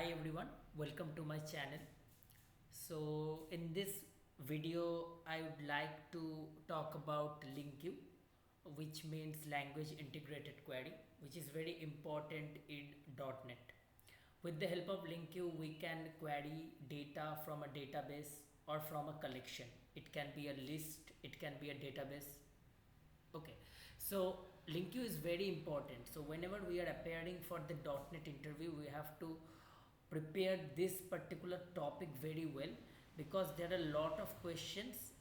Hi everyone, welcome to my channel. So in this video I would like to talk about LINQ, which means language integrated query, which is very important in .NET. With the help of LINQ we can query data from a database or from a collection. It can be a list, it can be a database. Okay, so LINQ is very important. So whenever we are appearing for the .NET interview, we have to prepare this particular topic very well, because there are a lot of questions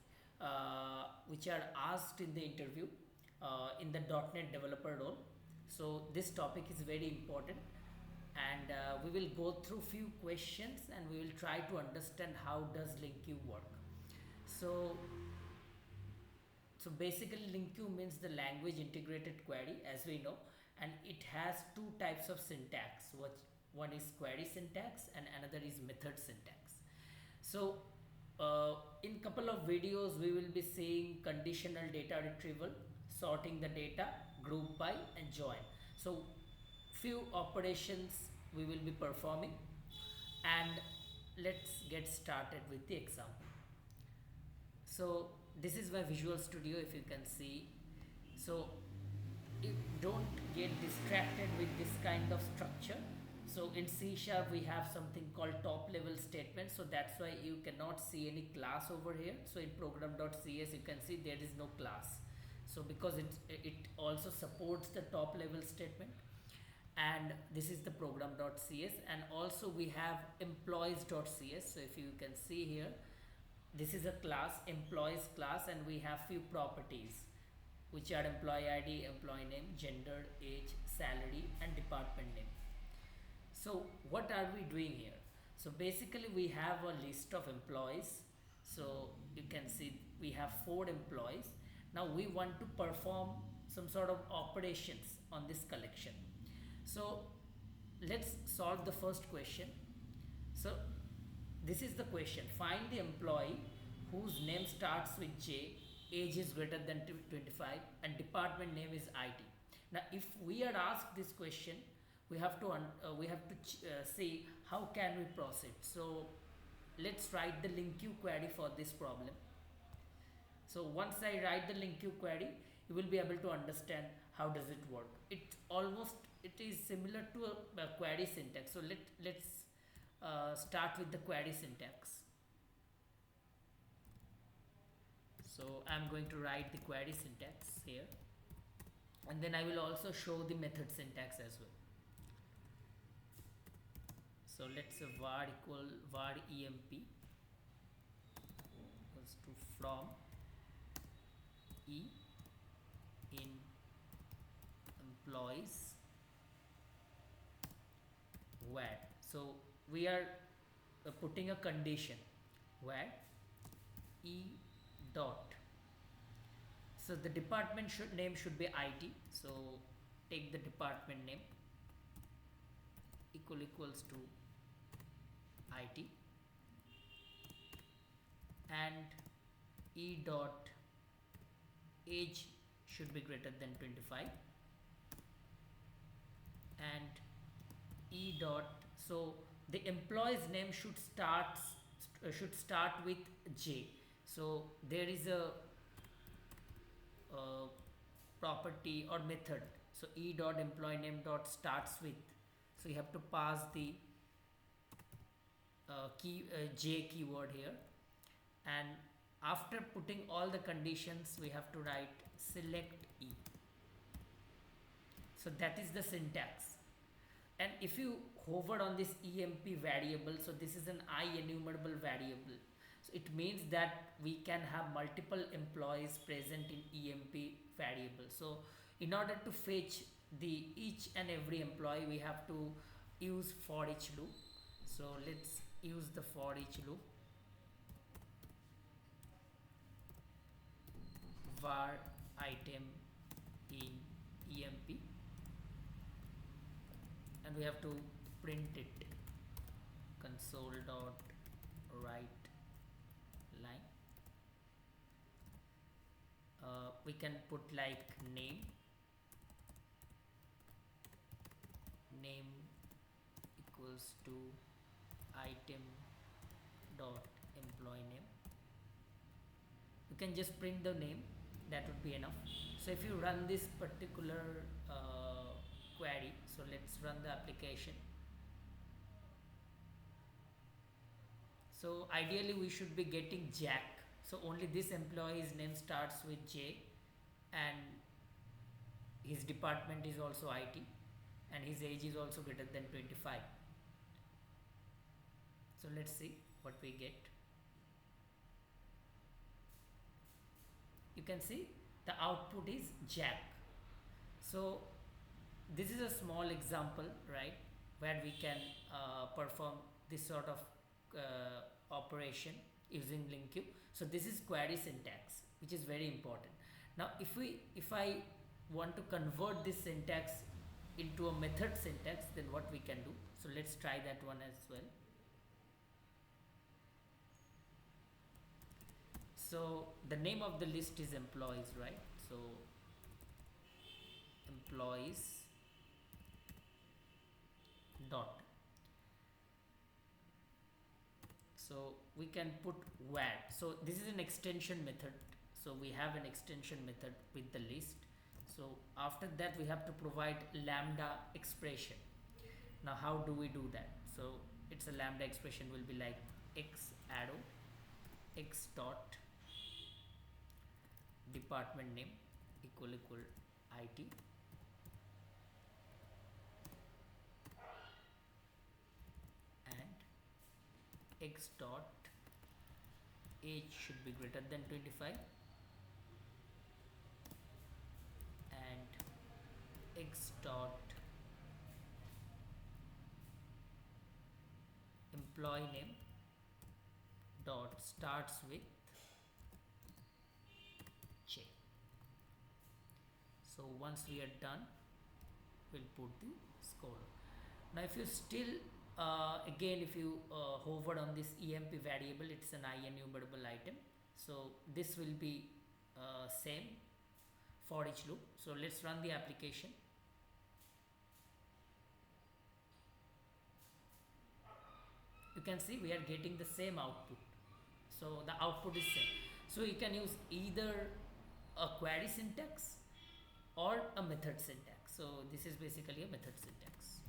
which are asked in the interview in the .NET developer role. So this topic is very important, and we will go through few questions and we will try to understand how does LINQ work. So so basically LINQ means the language integrated query, as we know, and it has two types of syntax. One is query syntax and another is method syntax. So in couple of videos we will be seeing conditional data retrieval, sorting the data, group by and join. So few operations we will be performing, and let's get started with the example. So this is my Visual Studio, if you can see. So you don't get distracted with this kind of structure. So in C# we have something called top level statement, so that's why you cannot see any class over here. So in program.cs you can see there is no class, so because it also supports the top level statement. And this is the program.cs, and also we have employees.cs. So if you can see here, this is a class, employees class, and we have few properties which are employee ID, employee name, gender, age, salary and department name. So what are we doing here? So basically we have a list of employees. So you can see we have 4 employees. Now we want to perform some sort of operations on this collection. So let's solve the first question. So this is the question: find the employee whose name starts with J, age is greater than 25 and department name is IT. Now if we are asked this question, we have to see how can we proceed. So let's write the LINQ query for this problem. So once I write the LINQ query, you will be able to understand how does it work. It is similar to a query syntax. So let's start with the query syntax. So I'm going to write the query syntax here, and then I will also show the method syntax as well. So let's say var emp equals to from e in employees where. So we are putting a condition where e dot, so the department name should be IT. So take the department name equals to IT, and e dot age should be greater than 25, and e dot, so the employee's name should start with J. So there is a property or method, so e dot employee name dot starts with, so you have to pass the J keyword here, and after putting all the conditions we have to write select E. So that is the syntax. And if you hover on this emp variable, so this is an enumerable variable, so it means that we can have multiple employees present in emp variable. So in order to fetch the each and every employee, we have to use for each loop. So let's use the for each loop. Var item in emp, and we have to print it console dot write line. We can put like name equals to item dot employee name. You can just print the name, that would be enough. So if you run this particular query, so let's run the application. So ideally we should be getting Jack. So only this employee's name starts with J, and his department is also IT, and his age is also greater than 25. So let's see what we get. You can see the output is Jack. So this is a small example, right, where we can perform this sort of operation using LINQ. So this is query syntax, which is very important. Now if I want to convert this syntax into a method syntax, then what we can do? So let's try that one as well. So the name of the list is employees, right? So employees dot. So we can put where. So this is an extension method. So we have an extension method with the list. So after that we have to provide lambda expression. Now how do we do that? So it's a lambda expression will be like x arrow x dot department name equal IT and x dot age should be greater than 25 and x dot employee name dot starts with J. So once we are done, we'll put the score. Now if you still again if you hover on this emp variable, it's an enumerable item, so this will be same for each loop. So let's run the application. You can see we are getting the same output. So the output is same. So you can use either a query syntax or a method syntax. So this is basically a method syntax.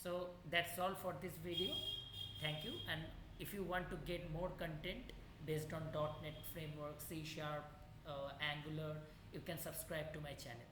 So that's all for this video. Thank you. And if you want to get more content based on .NET Framework, C#, Angular, you can subscribe to my channel.